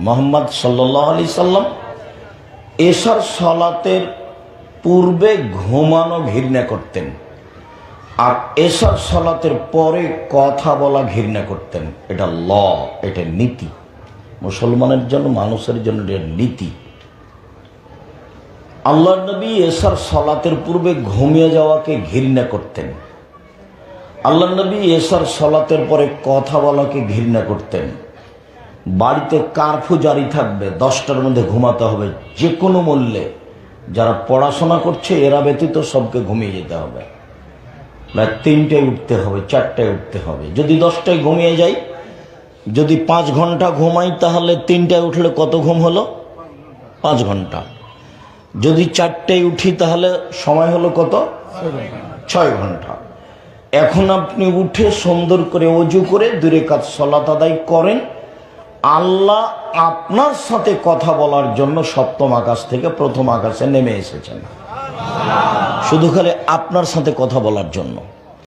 মুহাম্মদ সাল্লাল্লাহু আলাইহি সাল্লাম এশার সালাতের পূর্বে ঘুমানো ঘৃণা করতেন, আর এশার সালাতের পরে কথা বলা ঘৃণা করতেন। এটা ল, এটা নীতি, মুসলমানের জন্য, মানুষের জন্য এটা নীতি। আল্লাহর নবী এশার সালাতের পূর্বে ঘুমিয়ে যাওয়াকে ঘৃণা করতেন। আল্লাহর নবী এশার সালাতের পরে কথা বলাকে ঘৃণা করতেন। বাড়িতে কারফিউ জারি থাকবে, 10টার মধ্যে ঘুমাতে হবে যে কোনো মূল্যে। যারা পড়াশোনা করছে এরা ব্যতীত সবকে ঘুমিয়ে যেতে হবে, 3টায় উঠতে হবে, 4টায় উঠতে হবে। যদি 10টায় ঘুমিয়ে যাই, যদি 5 ঘন্টা ঘুমাই, তাহলে 3টায় উঠলে কত ঘুম হলো? 5 ঘন্টা। যদি 4টায় উঠি তাহলে সময় হলো কত? 6 ঘন্টা। এখন আপনি উঠে সুন্দর করে ওযু করে 2 রাকাত সালাত আদায় করেন। আল্লাহ আপনার সাথে কথা বলার জন্য 7ম আকাশ থেকে 1ম আকাশে নেমে এসেছেন, শুধু খালি আপনার সাথে কথা বলার জন্য।